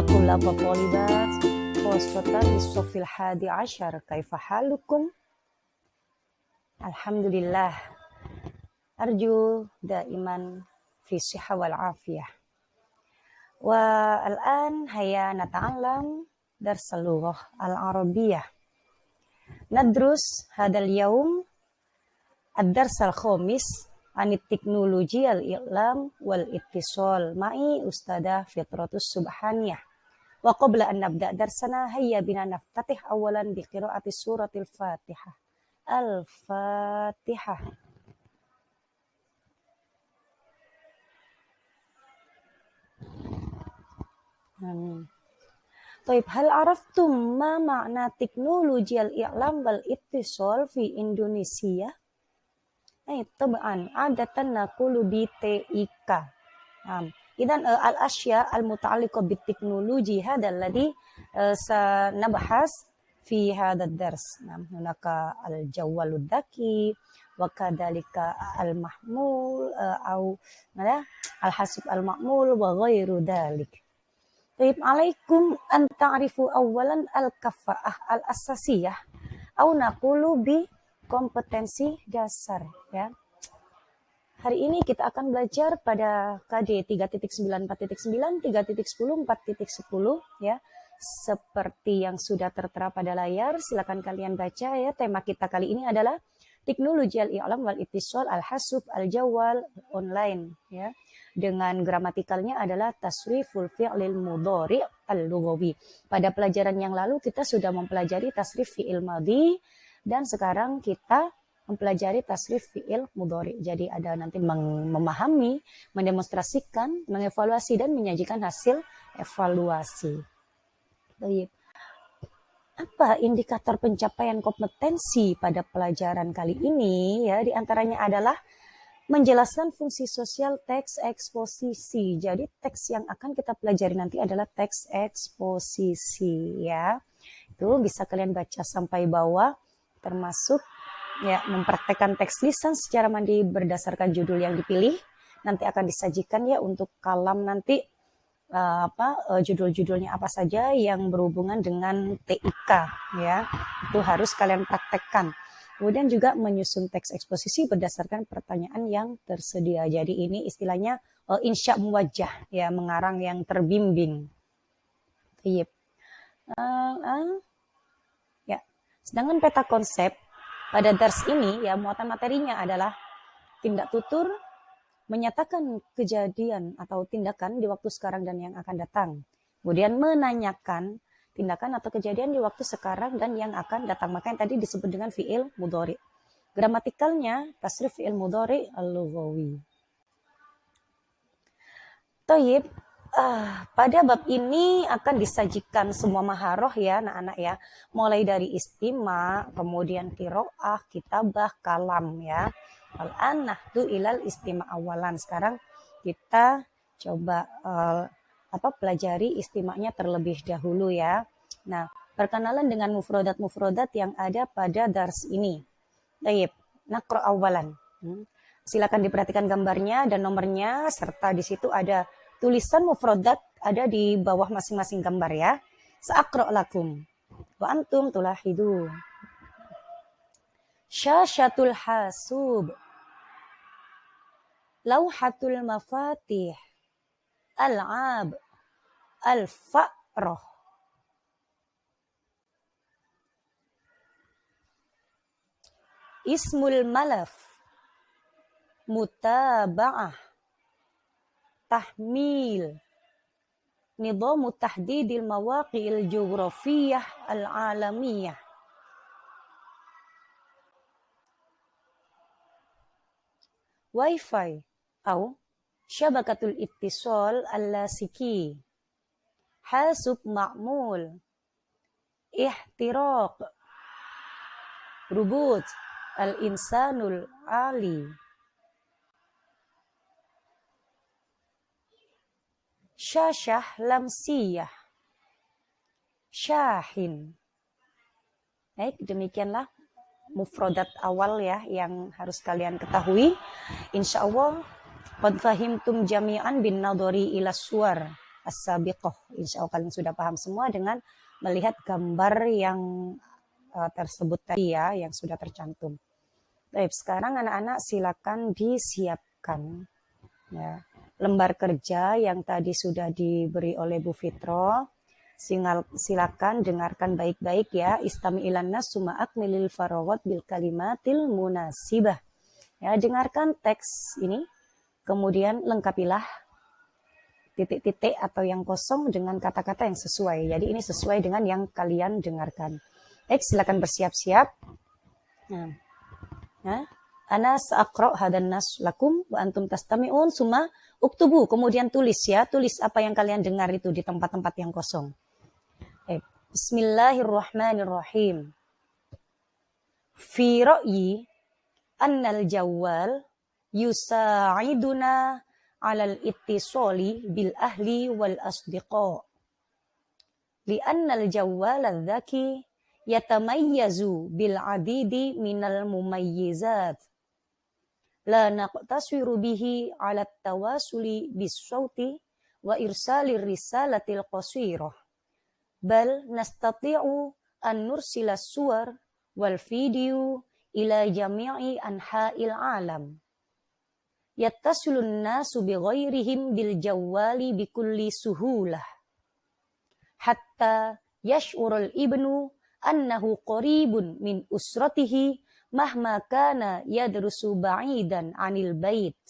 طلاب والطالبات خاصة للصف الحادي عشر كيف حالكم؟ الحمد لله أرجو دائما في الصحة والعافية. والآن هيا نتعلم درس اللغة العربية. ندرس هذا اليوم الدرس الخامس عن التكنولوجيا الإعلام والاتصال معي أستاذة فطرة السبحانية. وقبل أن نبدأ درسنا هيا بنا نفتتح أولا بقراءة سورة الفاتحة. الفاتحة. طيب هل عرفتم ما معنى تكنولوجيا الإعلام والاتصال في إندونيسيا؟ طبعا عادة نقول BTIK. إذن الأشياء المتعلقة بالتكنولوجيا هذا الذي سنبحث في هذا الدرس. هناك الجوال الذكي وكذلك المحمول أو الحاسوب المحمول وغير ذلك. طيب عليكم أن تعرفوا أولا الكفاءة الأساسية أو نقول بkompetensi dasar ya. Hari ini kita akan belajar pada KD 3.9, 4.9, 3.10, 4.10 ya. Seperti yang sudah tertera pada layar, silakan kalian baca ya. Tema kita kali ini adalah teknologi al-i'lam wal ittisal al-hasub al-jawal online ya. Dengan gramatikalnya adalah tasriful fi'lil mudhari' al-lughawi. Pada pelajaran yang lalu kita sudah mempelajari tasrif fi'il madhi dan sekarang kita mempelajari tasrif fi'il mudhari'. Jadi ada nanti memahami, mendemonstrasikan, mengevaluasi dan menyajikan hasil evaluasi. Baik. Apa indikator pencapaian kompetensi pada pelajaran kali ini ya? Di antaranya adalah menjelaskan fungsi sosial teks eksposisi. Jadi teks yang akan kita pelajari nanti adalah teks eksposisi ya. Itu bisa kalian baca sampai bawah, termasuk ya mempraktekkan teks lisan secara mandiri berdasarkan judul yang dipilih. Nanti akan disajikan ya untuk kalam nanti judul-judulnya apa saja yang berhubungan dengan TIK ya. Itu harus kalian praktekkan. Kemudian juga menyusun teks eksposisi berdasarkan pertanyaan yang tersedia. Jadi ini istilahnya insya muwajjah ya, mengarang yang terbimbing. Ya. Sedangkan peta konsep pada dars ini ya muatan materinya adalah tindak tutur menyatakan kejadian atau tindakan di waktu sekarang dan yang akan datang. Kemudian menanyakan tindakan atau kejadian di waktu sekarang dan yang akan datang. Makanya tadi disebut dengan fi'il mudhari. Gramatikalnya tasrif fi'il mudhari al-lughawi. Taib. Pada bab ini akan disajikan semua maharoh ya anak-anak ya. Mulai dari istima, kemudian qiraah, kitabah, kalam ya. Al-an nahdu ilal istima awalan. Sekarang kita coba pelajari istimanya terlebih dahulu ya. Nah, perkenalan dengan mufrodat-mufrodat yang ada pada dars ini. Baik, naqra awalan. Silakan diperhatikan gambarnya dan nomornya serta di situ ada tulisan mufrodat ada di bawah masing-masing gambar ya. Sa'aqra lakum wa antum tulahidu. Syashatul hasub, lauhatul mafatih, al-ab, al-fa'roh. Ismul malaf, mutaba'ah, tahmil, nidamu tahdidil mawaqi'il jughrafiyah al-alamiyah. Wi-Fi atau syabakatul ittisal al-lasiki, hasub ma'mul, ihtiraq, rubut al-insanul ali, syashah lamsiyah, syahin. Baik, demikianlah mufrodat awal ya yang harus kalian ketahui. Insya Allah qad fahimtum jami'an bin nadhari ila suwar as-sabiqah. Insya Allah kalian sudah paham semua dengan melihat gambar yang tersebut tadi ya, yang sudah tercantum. Baik, sekarang anak-anak silakan disiapkan ya, lembar kerja yang tadi sudah diberi oleh Bu Fitro. Silakan dengarkan baik-baik ya. Istami ilan nas summa akmilil farawat bil kalimatil munasibah. Ya, dengarkan teks ini, kemudian lengkapilah titik-titik atau yang kosong dengan kata-kata yang sesuai. Jadi ini sesuai dengan yang kalian dengarkan. Baik, silakan bersiap-siap. Nah, ana sa'aqra hadan nas lakum wa antum tastami'un summa uktubu, kemudian tulis ya, tulis apa yang kalian dengar itu di tempat-tempat yang kosong. Bismillahirrahmanirrahim. Fi ra'yi annal jawwal yusa'iduna 'alal ittisali bil ahli wal asdiqa. Li'annal jawwal adh-dhaki yatamayyazu bil 'adidi minal mumayyizat. La naqtasiru bihi 'ala at-tawasuli bis-sauti wa irsalir risalatil qasirah. Bal nastati'u an nursila suwar wal video ila jami'i anha'il alam. Yattasilun nasu bi ghairihim bil jawwali bi kulli suhulah. Hatta yash'urul ibnu annahu qaribun min usratihi mahma kana yadrusu ba'idan 'anil bait.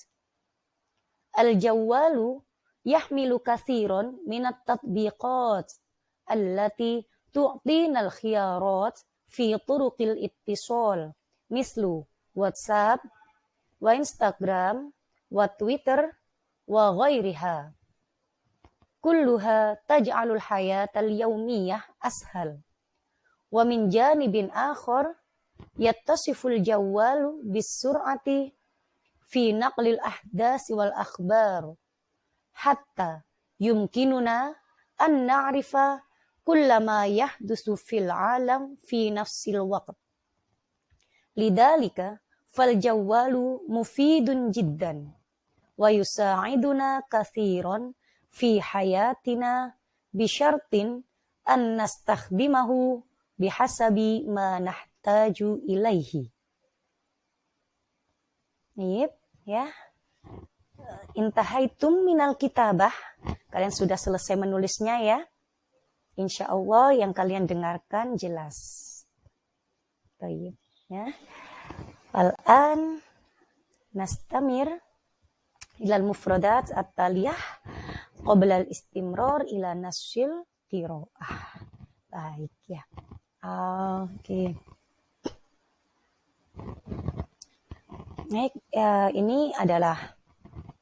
Al jawwalu yahmilu katsiran minat tatbiqat allati tu'tina al-khiyarat fi turuqil ittisal mislu WhatsApp wa Instagram wa Twitter wa ghairiha. Kulluha taj'alul hayatal yawmiyah ashal. Wa min janibin akhar yattasiful jawwalu bis sur'ati fi naqlil ahdasi wal akhbar hatta yumkinuna an na'rifa kullama yahdusu fil alam fi nafsil waqt. Lidalika fal jawwalu mufidun jiddan wa yusa'iduna kathiran fi hayatina bisyartin an nastakhdimahu bihasabi ma nahtaju ilaihi. Nih, ya. Intahaitum minal kitabah. Kalian sudah selesai menulisnya ya. Insya Allah yang kalian dengarkan jelas. Baik, ya. Al-an nastamir ilal mufradat at-taliyah qabla al-istimrar ila nasyil qiraah. Baik ya. Oke. Baik, ini adalah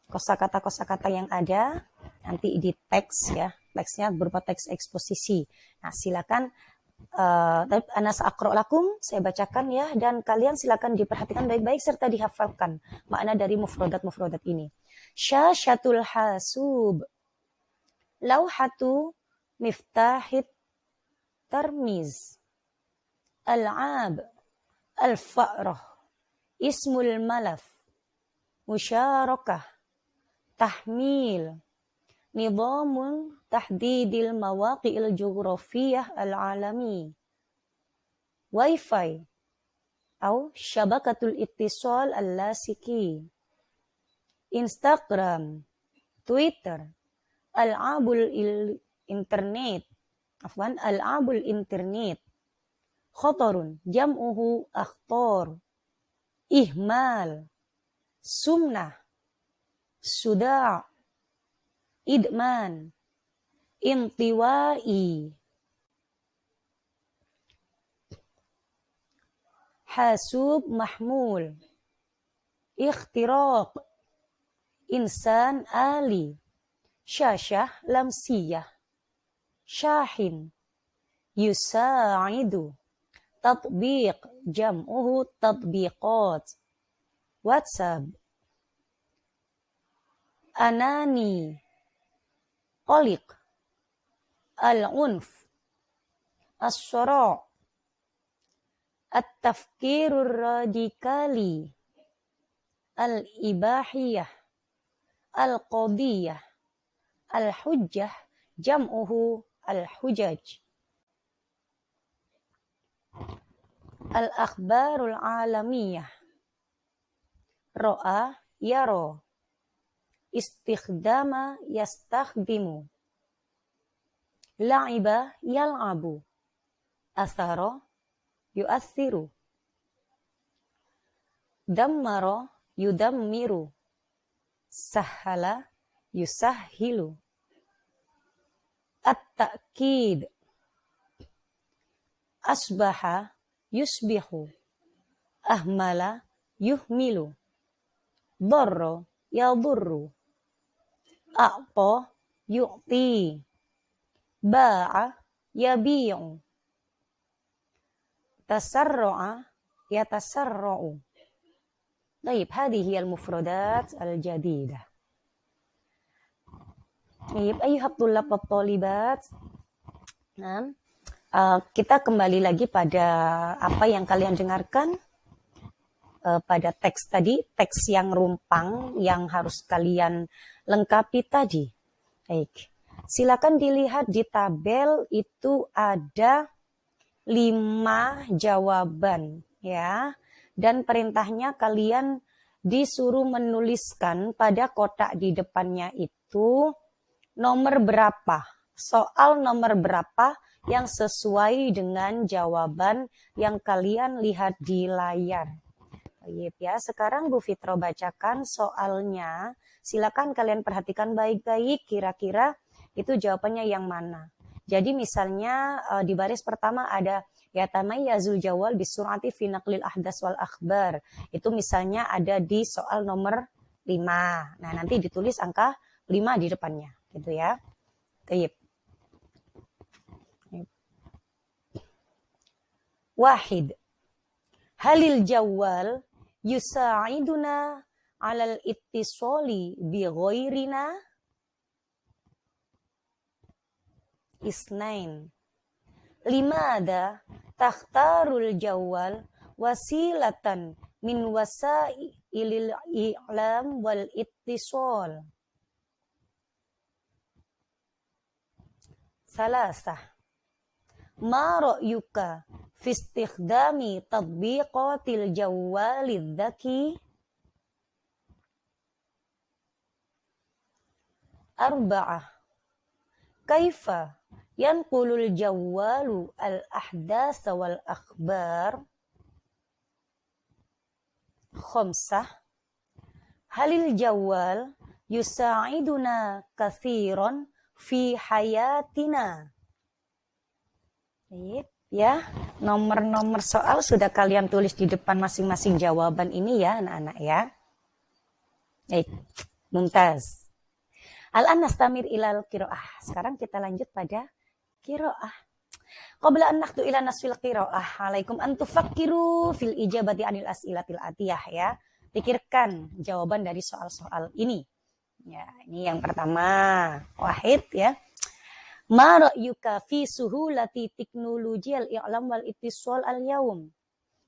kosakata-kosakata yang ada nanti di teks ya. Teksnya berupa teks eksposisi. Nah, silakan ana sa'aqra lakum, saya bacakan ya, dan kalian silakan diperhatikan baik-baik serta dihafalkan makna dari mufradat-mufradat ini. Syashatul hasub, lauhatu miftahit tarmiz, al-'ab, al-fa'rah, ismul malaf, musyarakah, tahmil, nizamun tahdidil mawaqi'il jugrafiyah al-alami, wifi atau syabakatul ittisal al-lasiki, Instagram, Twitter, al-abul internet, al-abul internet, khatarun jam'uhu akhtar, ihmal, sumnah, suda', idman, intiwai, hasub mahmul, ikhtiraq, insan ali, syashah lamsiyah, syahin, yusa'idu, tatbiq, jam'uhu tatbiqat, WhatsApp, anani, qaliq, al-unf, as-sara', at-tafkirur radikali, al-ibahiyah, al-qadiyah, al-hujjah jam'uhu al-hujaj. Al-akhbarul alamiyah, ro'a yaro, istikhdama yastakhdimu, la'iba yal'abu, asaro yu'athiru, dammaro yudammiru, sahala yusahhilu, at-ta'kid, asbaha yusbihu, ahmala yuhmilu, darra yadurru, a'ta yu'ti, ba'a yabi'u, tasarru'a yatasarru'u. Baik, hadhihi al-mufradat al-jadidah. Baik, ayyuhat thullab wat thalibat. Nah, kita kembali lagi pada apa yang kalian dengarkan pada teks tadi, teks yang rumpang yang harus kalian lengkapi tadi. Baik, silakan dilihat di tabel itu ada 5 jawaban ya. Dan perintahnya kalian disuruh menuliskan pada kotak di depannya itu nomor berapa, soal nomor berapa yang sesuai dengan jawaban yang kalian lihat di layar. Baik ya, sekarang Bu Fitro bacakan soalnya. Silakan kalian perhatikan baik-baik kira-kira itu jawabannya yang mana. Jadi misalnya di baris pertama ada yatamayyazul jawal bisur'ati fi naqlil ahdas wal akhbar. Itu misalnya ada di soal nomor 5. Nah, nanti ditulis angka 5 di depannya, gitu ya. Baik. Wahid. Halil jawal yusa'iduna 'alal ittisali bi ghairina. Isnain. Limada takhtarul jawal wasilatan min wasailil i'lam wal ittisal. Salasah. Ma ra'yuka fi istikhdami tatbiqatil jawalid dzaki? Arba'ah. Kaifa yanqulul jawwalu al-ahdats wal akhbar? Khamsah. Halil jawwal yusa'iduna katsiran fi hayatina? Baik, ya. Nomor-nomor soal sudah kalian tulis di depan masing-masing jawaban ini ya, anak-anak ya. Baik, mumtaz. Al-an nastamir ilal qiraah. Sekarang kita lanjut pada qiraah. Qabla an nakhdu ila nasfil qiraah, alaikum an tufakkiru fil ijabati anil as'ilatil atiyah ya. Pikirkan jawaban dari soal-soal ini. Ya, ini yang pertama. Wahid ya. Ma ra'yuka fi suhulati teknologial i'lam wal ittisal al-yaum?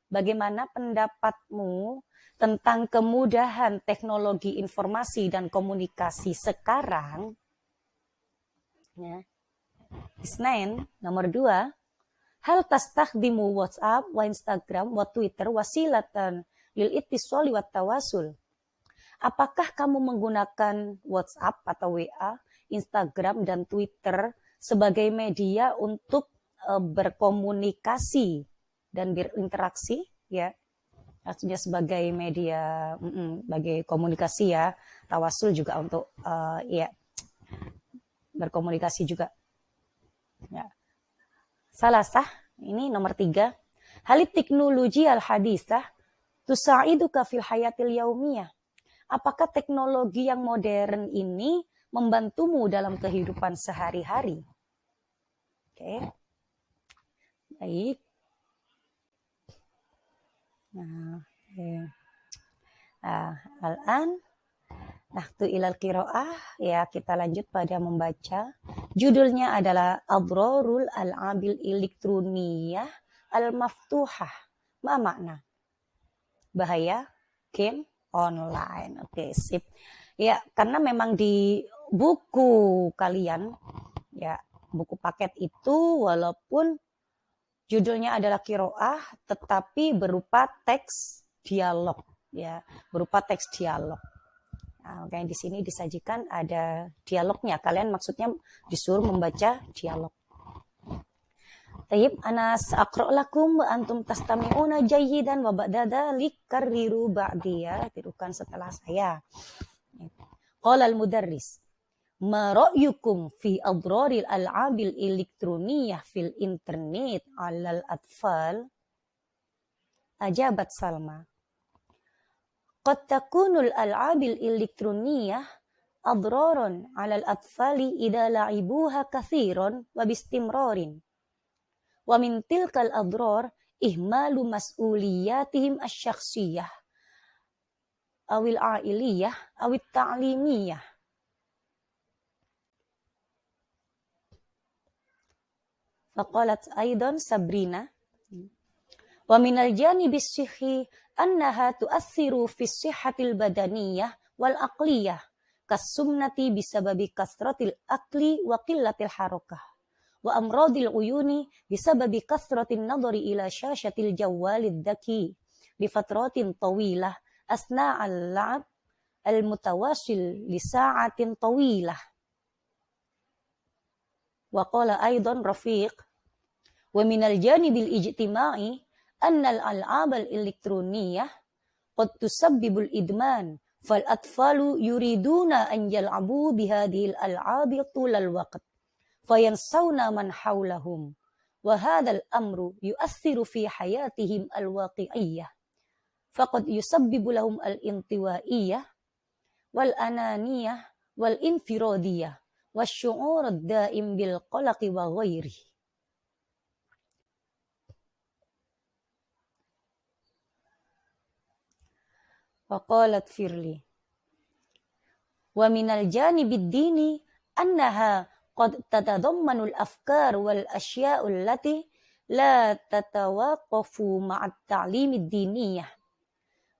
Bagaimana pendapatmu tentang kemudahan teknologi informasi dan komunikasi sekarang? Ya. Isnain, nomor 2. Hal tastakhdimu WhatsApp wa Instagram wa Twitter wasilatan lil ittisali wat tawasul? Apakah kamu menggunakan WhatsApp atau WA, Instagram dan Twitter sebagai media untuk berkomunikasi dan berinteraksi ya? Artinya sebagai media sebagai komunikasi ya, tawasul juga untuk ya berkomunikasi juga ya. Salasah, ini nomor 3. Halit teknologi al-hadisah tusa'iduka fil hayatil yaumiyah? Apakah teknologi yang modern ini membantumu dalam kehidupan sehari-hari? Oke. Baik. Nah, al-an nahtu ilal qiraah ya, kita lanjut pada membaca. Judulnya adalah Adrarul al-abil elektroniyah al-maftuhah. Ma makna? Bahaya game online. Oke, sip. Ya, karena memang di buku kalian Ya, buku paket itu walaupun judulnya adalah qiraah tetapi berupa teks dialog ya, berupa teks dialog. Nah, kayak di sini disajikan ada dialognya. Kalian maksudnya disuruh membaca dialog. Tayyib, ana saqra lakum wa antum tastami'una jayyidan wa ba'da dzalik karriru ba'di ya, tirukan setelah saya. Qala al-mudarris, ma ra'yukum fi adraril al'abil elektroniyah fil internet 'alal atfal? Ajabat Salma, qad takunul al'abil elektroniyah adraran 'alal atfali idza la'ibuha katsiran wa bistimrarin. Wa min tilkal adrar ihmalu mas'uliyatihim asy-syakhsiyah awil a'iliyah awit ta'limiyah. Faqalat aidan Sabrina, wa minal janibis sihhi annaha tu'assiru fi sihhatil badaniyah wal aqliyah kas-sunnati bisababi kasratil akli wa qillatil harakah wa amradil uyuni bisababi kasratin nadari ila syashatil jawwalid dzaki li fatratin tawilah asna al-la'ab al-mutawassil li sa'atin tawilah. Wa qala aidan Rafiq, wa minal janibil ijtima'i annal al'ab al-elektroniyah qad tusabbibul idman fal atfalu yuriduna an yal'abu bihadhil al'abi tulal waqt fayansawna man hawlahum wa hadzal amru yu'athiru fi hayatihim al-waqi'iyyah faqad yusabbibu lahum al-intiwa'iyyah wal ananiyah wal infiradiyah wasyu'ur ad-da'im bil qalaqi wa ghairihi. Wa qalat Firli, wa minal janibid dini annaha qad tatadammanul afkar wal asya'ul lati la tatawaqafu ma'at ta'limid diniyah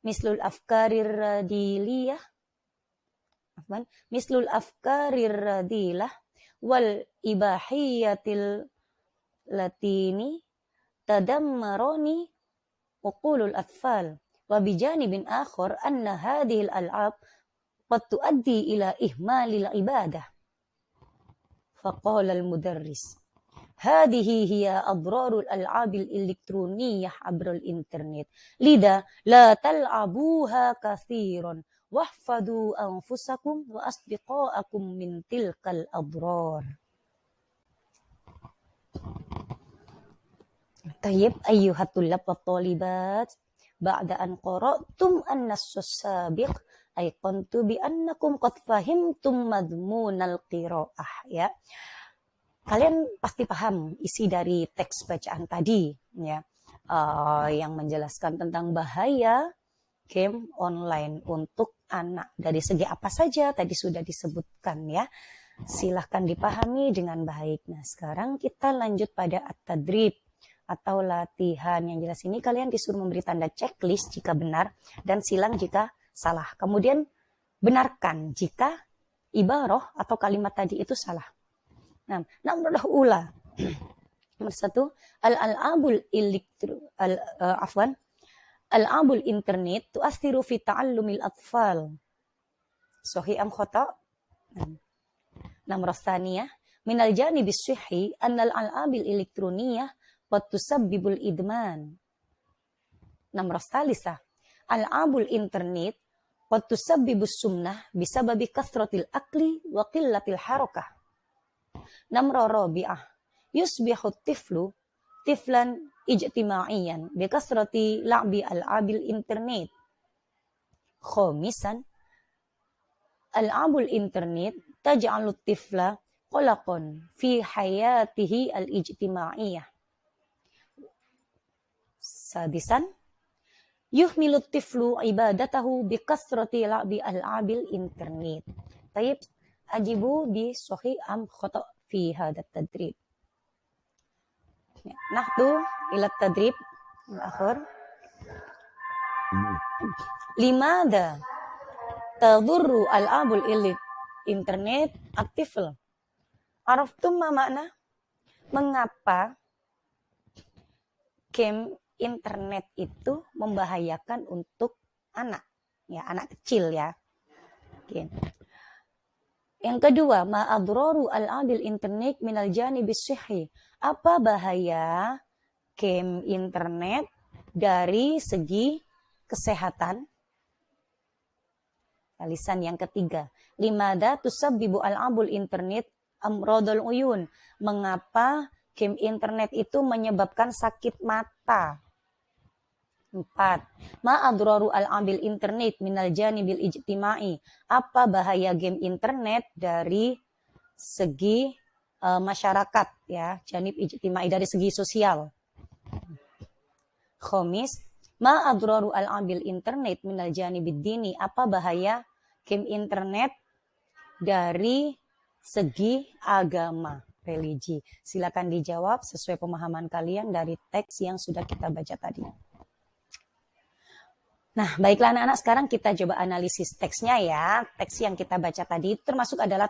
mislul afkarir radiliyah mislul afkarir radilah wal ibahiyatil latini tadammarani uqulul atfal wa bijanibin akhar anna hadhil al'ab qad tuaddi ila ihmalil ibadah. Faqala al-mudarris, hadhihi hiya adrarul al'abil elektroniyah abrul internet lida la tal'abuha kathiran wahfadu anfusakum wa asdiqaakum min tilkal adrar. Tayyib ayyuhat tullab wa talibat, ba'da an qara'tum an-nass as-sabiq ayqantu bi annakum qad fahimtum madmunal qiraah ya. Kalian pasti paham isi dari teks bacaan tadi ya, yang menjelaskan tentang bahaya game online untuk anak. Dari segi apa saja tadi sudah disebutkan ya. Silahkan dipahami dengan baik. Nah, sekarang kita lanjut pada at-tadrib atau latihan. Yang jelas ini kalian disuruh memberi tanda checklist jika benar dan silang jika salah. Kemudian benarkan jika ibarah atau kalimat tadi itu salah. Nah, nomor ula. Nomor 1, al-abul al-abul internet tu'athiru fi ta'allumil atfal. Sahih am khata'? Nomor 2, minal janibis sihhi annal al-abil elektroniyah qad tusabbibul idman. Nomor 3, al-abul internet qad tusabbibus sunnah bisababi kasratil akli wa qillatil harakah. Nomor 4, yusbihu tiflu tiflan ijtimaiyan bi kasrati la'bi al-abil internet. Khamisan, al-abul internet taj'alu tifla qalaqan fi hayatihi al-ijtimaiyah. Sadisan, yuhmilu tiflu ibadatahu bi kasrati la'bi al-abil internet. Tayyib, ajibu bi sahih am khata' fi hadha tadrib. Nahdu ila tadrib al-akhir. Limada tadurru al-abul internet aktifl Araftum ma makna? Mengapa game internet itu membahayakan untuk anak? Ya, anak kecil ya. Oke. Yang kedua, ma'adroru al-adil internet minal janibis sihhi. Apa bahaya game internet dari segi kesehatan? Lisan yang ketiga, limada tusabbibu al-abul internet amrodul uyun. Mengapa game internet itu menyebabkan sakit mata? 4. Ma'adroru al-abil internet minal janibil ijtimai. Apa bahaya game internet dari segi masyarakat ya, janib ijtimai, dari segi sosial. Khomis, ma'adroru al-abil internet minal janibid dini. Apa bahaya game internet dari segi agama, religi? Silakan dijawab sesuai pemahaman kalian dari teks yang sudah kita baca tadi. Nah, baiklah anak-anak, sekarang kita coba analisis teksnya ya. Teks yang kita baca tadi termasuk adalah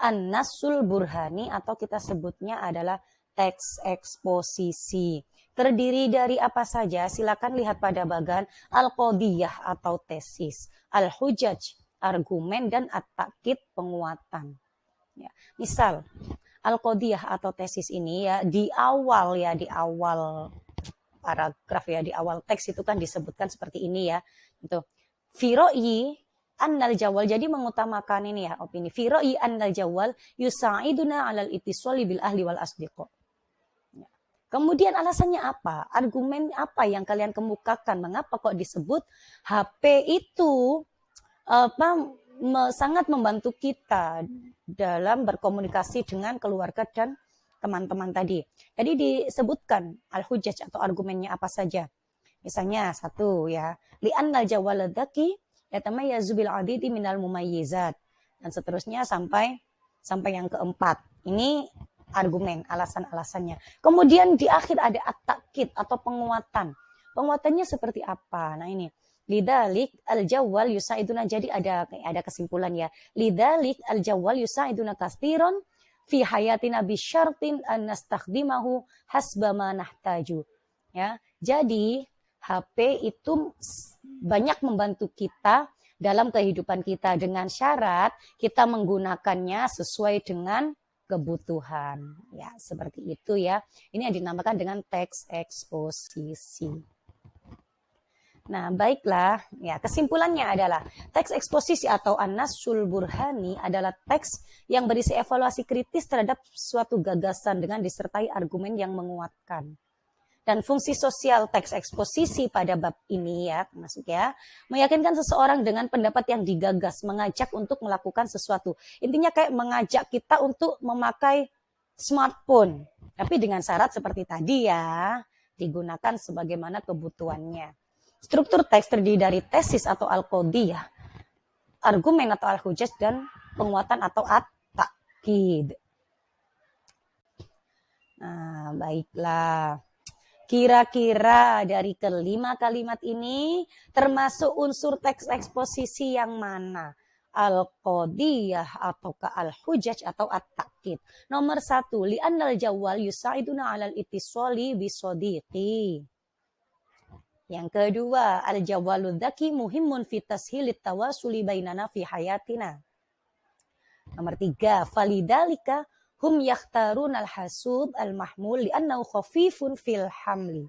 An-Nasul Burhani atau kita sebutnya adalah teks eksposisi. Terdiri dari apa saja? Silakan lihat pada bagan Al-Qodiyah atau tesis, Al-Hujaj, argumen, dan At-Takkid, penguatan. Ya. Misal, Al-Qodiyah atau tesis ini ya di awal paragraf ya, di awal teks itu kan disebutkan seperti ini ya. Itu Firoi annal jawal, jadi mengutamakan ini ya opini. Firoi annal jawal yusaiduna alal ittisali bil ahli wal asdiqo. Ya. Kemudian alasannya apa? Argumen apa yang kalian kemukakan? Mengapa kok disebut HP itu sangat membantu kita dalam berkomunikasi dengan keluarga dan teman-teman tadi. Tadi disebutkan al-hujjaj atau argumennya apa saja. Misalnya satu ya, li'annal jawaladaki yatamayyazu bil adidi minal mumayyizat, dan seterusnya sampai yang keempat. Ini argumen, alasan-alasannya. Kemudian di akhir ada at-takkid atau penguatan. Penguatannya seperti apa? Nah ini, lidalik al-jawwal yusaiduna, jadi ada kesimpulan ya. Lidalik al-jawwal yusaiduna kastiron fi hayatina bisyartin an nastakhdimahu hasba ma nahtaju. Ya, jadi HP itu banyak membantu kita dalam kehidupan kita dengan syarat kita menggunakannya sesuai dengan kebutuhan. Ya, seperti itu ya. Ini yang dinamakan dengan teks eksposisi. Nah, baiklah. Ya, kesimpulannya adalah teks eksposisi atau An-Nasul Burhani adalah teks yang berisi evaluasi kritis terhadap suatu gagasan dengan disertai argumen yang menguatkan. Dan fungsi sosial teks eksposisi pada bab ini ya, termasuk ya, meyakinkan seseorang dengan pendapat yang digagas, mengajak untuk melakukan sesuatu. Intinya kayak mengajak kita untuk memakai smartphone, tapi dengan syarat seperti tadi ya, digunakan sebagaimana kebutuhannya. Struktur teks terdiri dari tesis atau al-qodiyah, argumen atau al-hujjaj, dan penguatan atau at-takkid. Nah, baiklah. Kira-kira dari kelima kalimat ini termasuk unsur teks eksposisi yang mana? Al-qodiyah ataukah al-hujjaj atau at-takkid? Nomor 1, li'annal jawwal yusaiduna 'alal ittisali bisodiqi. Yang kedua, al-jawwalu dzaki muhimun fi tashilit tawasuli bainana fi hayatina. Nomor 3, falidalika hum yakhtarun al-hasub al-mahmul li'annahu khafifun fil hamli.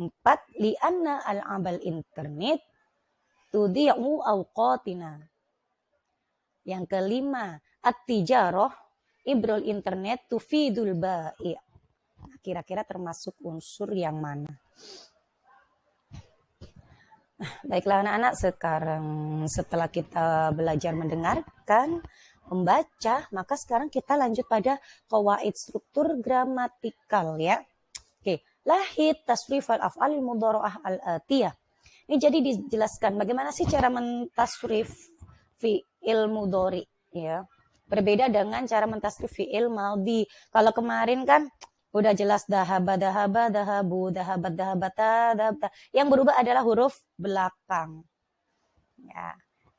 4, li'anna al-abal internet tudhi'u awqatina. Yang kelima, at-tijarah ibrul internet tufidul bai'. Nah, kira-kira termasuk unsur yang mana? Baiklah anak-anak, sekarang setelah kita belajar mendengarkan, membaca, maka sekarang kita lanjut pada qawaid struktur gramatikal ya. Oke, lahid tasrif al-af'alil mudhara'ah al-atiyah. Ini jadi dijelaskan bagaimana sih cara mentasrif fi'il mudhari ya. Berbeda dengan cara mentasrif fi'il madhi. Kalau kemarin kan udah jelas dahaba, dahaba, dahabu, dahabat, dahabata, dahabta. Yang berubah adalah huruf belakang. Ya.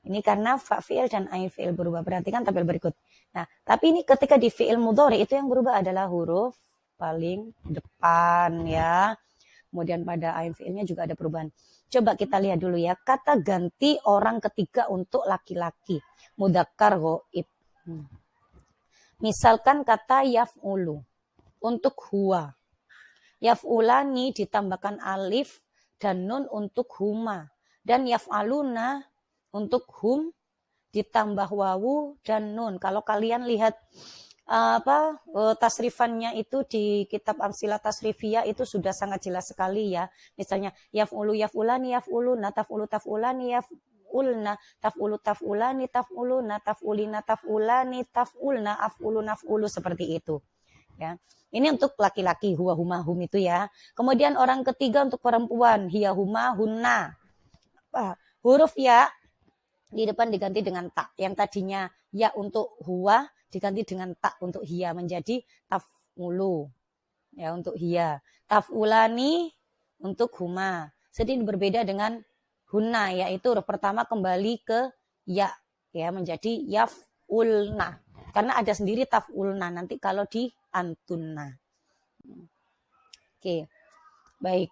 Ini karena fa fi'il dan ain fi'il berubah. Perhatikan tabel berikut. Nah, tapi ini ketika di fi'il mudhari itu yang berubah adalah huruf paling depan ya. Kemudian pada ain fi'ilnya juga ada perubahan. Coba kita lihat dulu ya. Kata ganti orang ketiga untuk laki-laki. Mudzakkar ghaib. Misalkan kata yaf'ulu untuk huwa. Yaf'ulani ditambahkan alif dan nun untuk huma. Dan yaf'aluna untuk hum ditambah wawu dan nun. Kalau kalian lihat tasrifannya itu di kitab Amsilah Tasrifiyah itu sudah sangat jelas sekali ya. Misalnya yaf'ulu yaf'ulani yaf'uluna taf'ulu taf'ulani yaf'ulna taf'ulu taf'ulani taf'uluna taf'ulina taf'ulani taf'ulna af'ulu naf'ulu seperti itu ya. Ini untuk laki-laki huwa huma hum itu ya. Kemudian orang ketiga untuk perempuan hiya huma hunna. Huruf ya di depan diganti dengan tak. Yang tadinya ya untuk huwa diganti dengan tak untuk hiya menjadi taf'ulu. Ya untuk hiya. Taf'ulani untuk huma. Sedikit berbeda dengan hunna yaitu huruf pertama kembali ke ya menjadi yaf'ulna. Karena ada sendiri taf'ulna nanti kalau di antunna. Oke. Baik.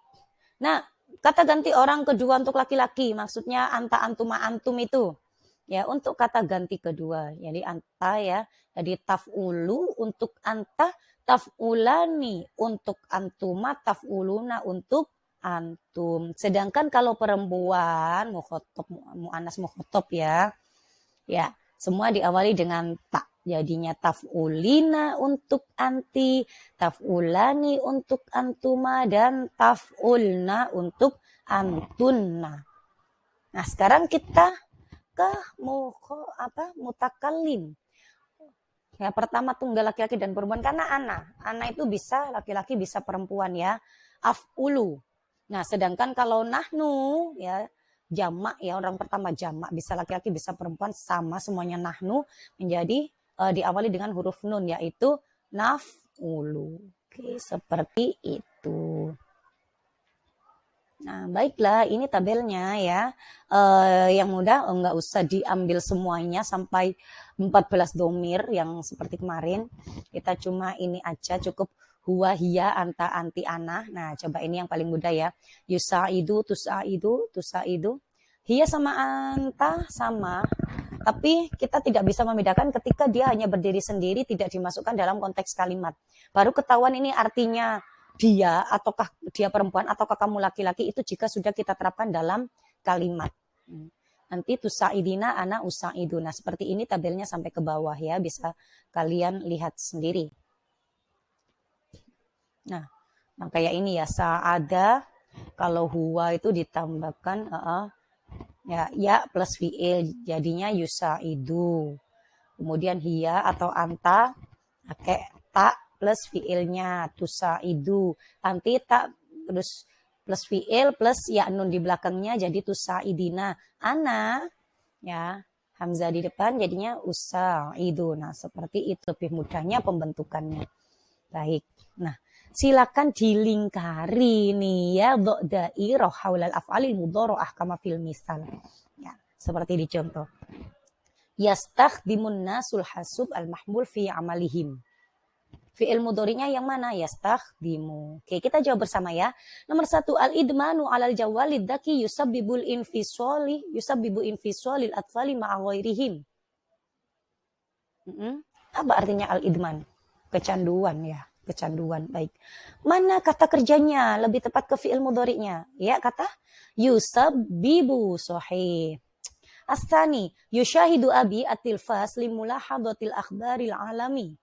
Nah, kata ganti orang kedua untuk laki-laki maksudnya anta antuma antum itu. Ya, untuk kata ganti kedua. Jadi anta ya. Jadi taf'ulu untuk anta, taf'ulani untuk antuma, taf'uluna untuk antum. Sedangkan kalau perempuan mukhotob, mu'anas mukhotob ya. Ya, semua diawali dengan tak. Jadinya taf'ulina untuk anti, taf'ulani untuk antuma, dan taf'ulna untuk antunna. Nah, sekarang kita ke mutakallim. Ya, pertama tunggal laki-laki dan perempuan karena ana itu bisa laki-laki bisa perempuan ya. Af'ulu. Nah, sedangkan kalau nahnu ya jamak ya orang pertama jamak bisa laki-laki bisa perempuan sama semuanya nahnu menjadi diawali dengan huruf nun yaitu naf'ulu. Oke, seperti itu. Nah, baiklah, ini tabelnya ya. Yang mudah enggak usah diambil semuanya sampai 14 domir yang seperti kemarin. Kita cuma ini aja cukup huwa, hiya, anta, anti, ana. Nah, coba ini yang paling mudah ya. Yusaidu, tusaidu, tusaidu. Hiya sama anta sama. Tapi kita tidak bisa membedakan ketika dia hanya berdiri sendiri tidak dimasukkan dalam konteks kalimat. Baru ketahuan ini artinya dia ataukah dia perempuan ataukah kamu laki-laki itu jika sudah kita terapkan dalam kalimat. Nanti tusaidina ana usaiduna. Seperti ini tabelnya sampai ke bawah ya, bisa kalian lihat sendiri. Nah kayak ini ya, saada kalau huwa itu ditambahkan ya plus fi'il jadinya yusaidu. Kemudian hiya atau anta pakai tak plus fi'ilnya tusaidu. Anti tak terus plus fi'il plus ya nun di belakangnya jadi tusaidina. Ana ya hamzah di depan jadinya usaidu. Nah, seperti itu lebih mudahnya pembentukannya. Baik. Nah, silakan dilingkari nih ya dhairah haulal af'alil mudhara'ah kama fil misal. Ya, seperti di contoh. Yastakhdimun nasul hasub al mahmul fi amalihim. Fi'il mudhari'nya yang mana? Yastakhdimu. Oke, kita jawab bersama ya. Nomor 1, al-idmanu alal jawalid daki yusabbibul infisolil atfali ma'a ghairihim. Apa artinya al-idman? Kecanduan ya. Kecanduan. Baik. Mana kata kerjanya? Lebih tepat ke fi'il mudhari'nya. Ya, kata yusabbibu. Sahih. Astani yushahidu abi at-tilfas limulahadatil akhbaril alami.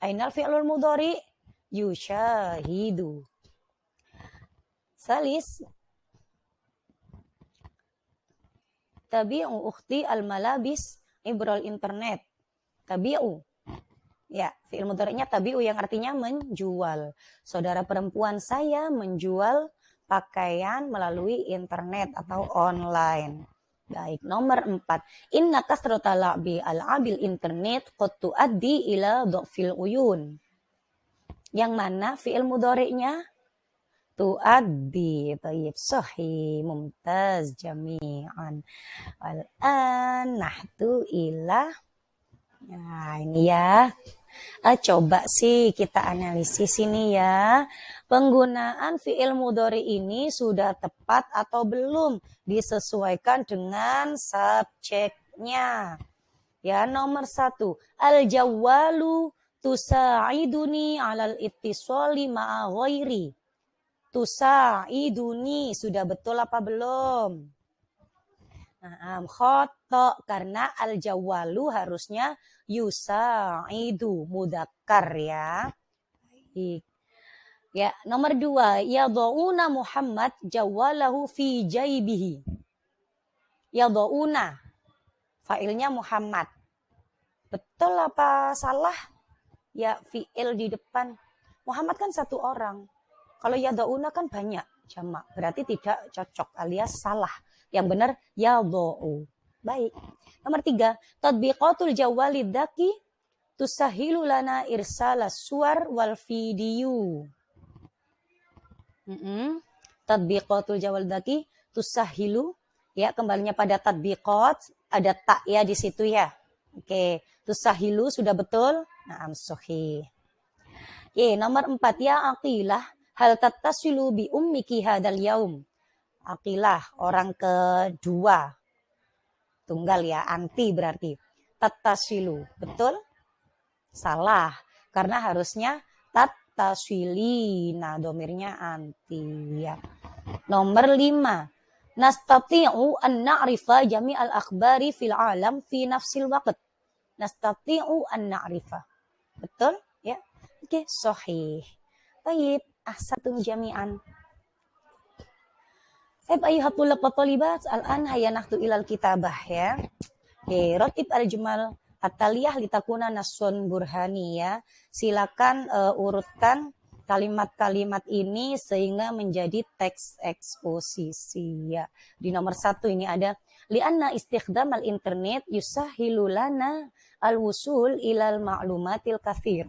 Ainal fi'lul mudhari yushahidu. Salis tabi'u ukhti al-malabis ibrol internet. Tabi'u. Ya, fi'il mudhari'nya tabi'u yang artinya menjual. Saudara perempuan saya menjual pakaian melalui internet atau online. Baik, nomor 4. Inna kasrata la'bi al-abil internet qad tuaddi ila dhafil uyun. Yang mana fi'il mudhari'nya tuaddi. Tayyib, sahih, mumtaz, jami'an. Al-an nahtu ila. Nah, ini ya. Coba sih kita analisis ini ya. Penggunaan fi'il mudhari ini sudah tepat atau belum disesuaikan dengan subjeknya. Ya, nomor 1. Al-jawwalu tusa'iduni 'alal ittisali ma'a ghairi. Tusa'iduni sudah betul apa belum? Nah, khoto karena al-jawwalu harusnya yusa'idu mudzakkar ya. Ya, nomor 2, yad'una Muhammad jawwalahu fi jaibihi. Yad'una fa'ilnya Muhammad. Betul apa salah? Ya, fi'il di depan. Muhammad kan satu orang. Kalau yad'una kan banyak jamak, berarti tidak cocok alias salah. Yang benar yad'u. Baik. Nomor 3, tatbiqatul jawwalid dzaki tusahilu lana irsalas suwar wal video. Tatbiqatul jawwalid dzaki tusahilu, ya, kembalinya pada tatbiqat, ada tak ya di situ ya. Oke, tusahilu sudah betul. Naam, sahih. Oke, nomor 4, ya aqilah hal tattasilu bi ummiki hadal yaum. Aqilah orang kedua. Tunggal ya, anti berarti. Tattasilu, betul? Salah, karena harusnya tattasili. Nah, domirnya anti ya. Nomor 5, nastati'u an na'rifa jami'al akhbari fil alam fi nafsil waqt. Nastati'u an na'rifa. Betul? Ya. Oke, sahih. Baik, ahsantum jami'an. Ayyuhatul talibat, al-an hayanahtu ilal kitabah ya. Oke, rotib al-jumal at-taliyah litakuna nasun burhani ya. Silakan urutkan kalimat-kalimat ini sehingga menjadi teks eksposisi ya. Di nomor 1 ini ada li'anna istikhdam al-internet yusahilu lana al-wusul ilal ma'lumatil kathir.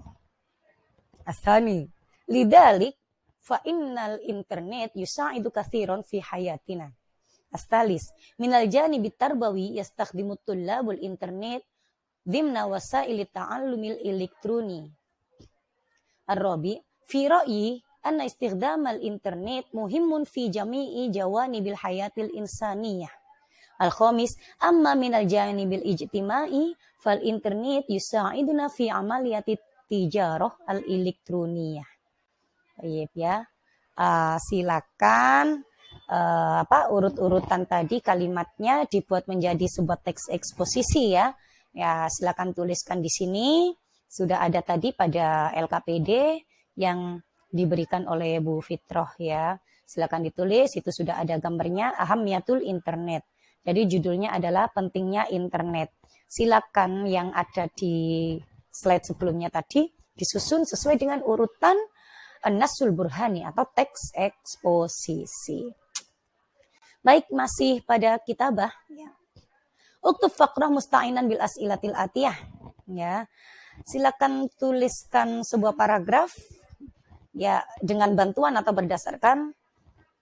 Asani, lidalik fa innal internet yusa'idu katsiran fi hayatina. Astalis, minal janibit tarbawi yastakhdimut tullabul internet dhimna wasaili ta'allumil elektroni. Ar-rabi, fi ra'yi anna istikhdamal internet muhimun fi jami'i jawanibil hayatil insaniyah. Al-khamis, amma minal janibil ijtimai fal internet yusa'iduna fi amaliyati tijarah al-elektroniyah. Baik ya, silakan urut-urutan tadi kalimatnya dibuat menjadi sebuah teks eksposisi ya. Ya, silakan tuliskan di sini. Sudah ada tadi pada LKPD yang diberikan oleh Bu Fitroh ya. Silakan ditulis, itu sudah ada gambarnya, Ahamiyatul Internet. Jadi judulnya adalah pentingnya internet. Silakan yang ada di slide sebelumnya tadi disusun sesuai dengan urutan An-Nasul Burhani atau teks eksposisi. Baik, masih pada kitabah ya. Uktub faqrah musta'inan bil as'ilatil atiyah ya. Silakan tuliskan sebuah paragraf ya dengan bantuan atau berdasarkan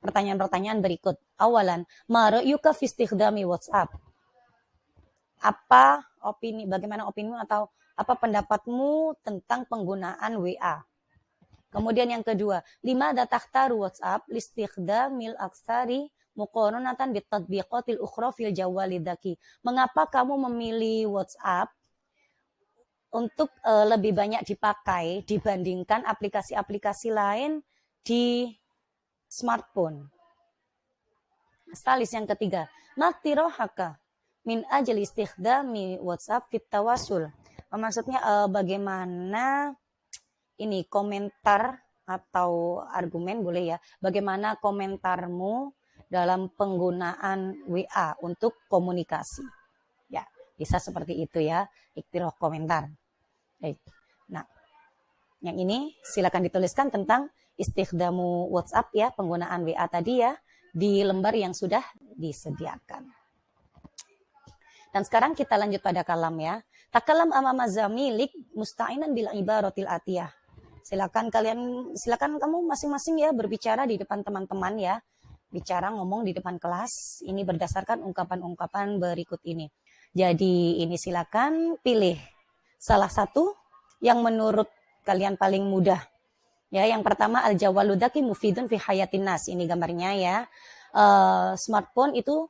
pertanyaan-pertanyaan berikut. Awalan, ma ra'yuka fi istikhdami WhatsApp? Bagaimana opinimu atau apa pendapatmu tentang penggunaan WA? Kemudian yang kedua, limadza takhtaru WhatsApp listikhdamil aksari muqaranatan bitatbiqatil ukhra fil jawwalid dzaki. Mengapa kamu memilih WhatsApp untuk lebih banyak dipakai dibandingkan aplikasi-aplikasi lain di smartphone? Stalis yang ketiga, maktirohaka min ajli istikhdami WhatsApp fit tawasul. Maksudnya bagaimana ini komentar atau argumen boleh ya. Bagaimana komentarmu dalam penggunaan WA untuk komunikasi? Ya, bisa seperti itu ya. Iktirah komentar. Baik. Nah, yang ini silakan dituliskan tentang istikhdamu WhatsApp ya, penggunaan WA tadi ya di lembar yang sudah disediakan. Dan sekarang kita lanjut pada kalam ya. Takalam amama zamilik musta'inan bil ibaratil atiyah. Silakan kamu masing-masing ya berbicara di depan teman-teman ya. Bicara ngomong di depan kelas. Ini berdasarkan ungkapan-ungkapan berikut ini. Jadi ini silakan pilih salah satu yang menurut kalian paling mudah. Ya, yang pertama al-jawaludaki mufidun fi hayatin nas. Ini gambarnya ya. Smartphone itu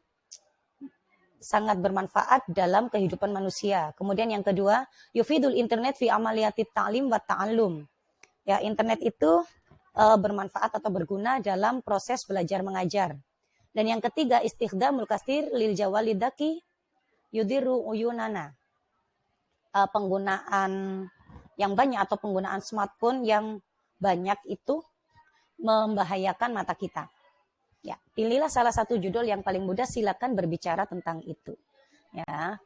sangat bermanfaat dalam kehidupan manusia. Kemudian yang kedua, yufidul internet fi amaliyati ta'lim wa ta'allum. Ya, internet itu bermanfaat atau berguna dalam proses belajar mengajar. Dan yang ketiga, istighdamul kasir lil jawalidaki yudiru uyunana. Penggunaan yang banyak atau penggunaan smartphone yang banyak itu membahayakan mata kita. Ya, pilihlah salah satu judul yang paling mudah, silakan berbicara tentang itu. Ya.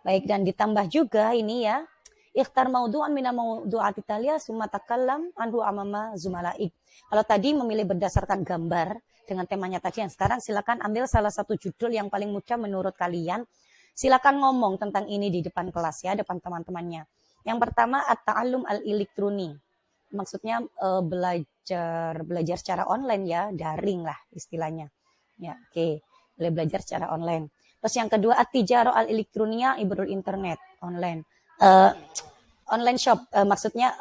Baik, dan ditambah juga ini ya, ikhtar maudu'an mina maudu'at Italia summa takallam anhu amama zumalaik. Kalau tadi memilih berdasarkan gambar dengan temanya tadi, yang sekarang silakan ambil salah satu judul yang paling mudah menurut kalian. Silakan ngomong tentang ini di depan kelas ya, depan teman-temannya. Yang pertama at-ta'allum al-elektroni. Maksudnya belajar secara online ya, daring lah istilahnya. Ya, oke. Belajar secara online. Terus yang kedua at-tijarah al-elektronia ibrul internet, online. Online shop, maksudnya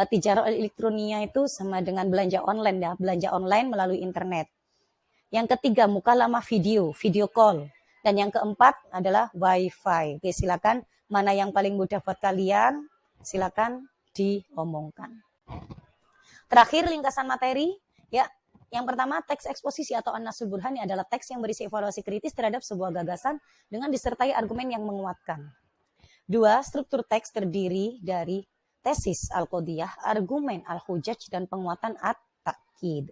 tijarah al-elektronia itu sama dengan belanja online ya, belanja online melalui internet. Yang ketiga mukalamah video call. Dan yang keempat adalah wifi. Oke, silakan mana yang paling mudah buat kalian, silakan diomongkan. Terakhir ringkasan materi ya. Yang pertama, teks eksposisi atau an-nasul burhani adalah teks yang berisi evaluasi kritis terhadap sebuah gagasan dengan disertai argumen yang menguatkan. 2. Struktur teks terdiri dari tesis al-qodiyah, argumen al-hujaj, dan penguatan at-takkid.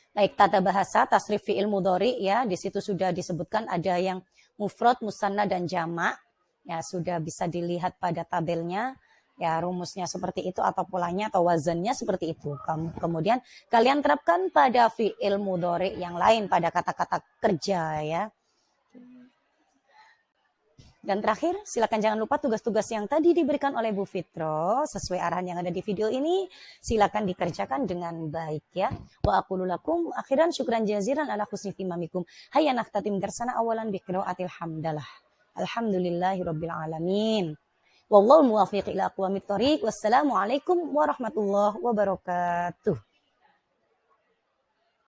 Baik, tata bahasa, tasrif fi'il mudhari ya, di situ sudah disebutkan ada yang mufrad, musanna, dan jamak. Ya, sudah bisa dilihat pada tabelnya. Ya, rumusnya seperti itu atau polanya atau wazannya seperti itu. Kemudian kalian terapkan pada fi'il mudhari yang lain, pada kata-kata kerja ya. Dan terakhir, silakan jangan lupa tugas-tugas yang tadi diberikan oleh Bu Fitro sesuai arahan yang ada di video ini, silakan dikerjakan dengan baik ya. Wa aqulu lakum akhiran syukran jazilan ala husni timamikum. Hayya nakhtatim darsana awalan bi qiraatil hamdalah. Alhamdulillahirabbil alamin. Wallahu muwaffiq ila aqwamit thoriq. Wassalamualaikum warahmatullahi wabarakatuh.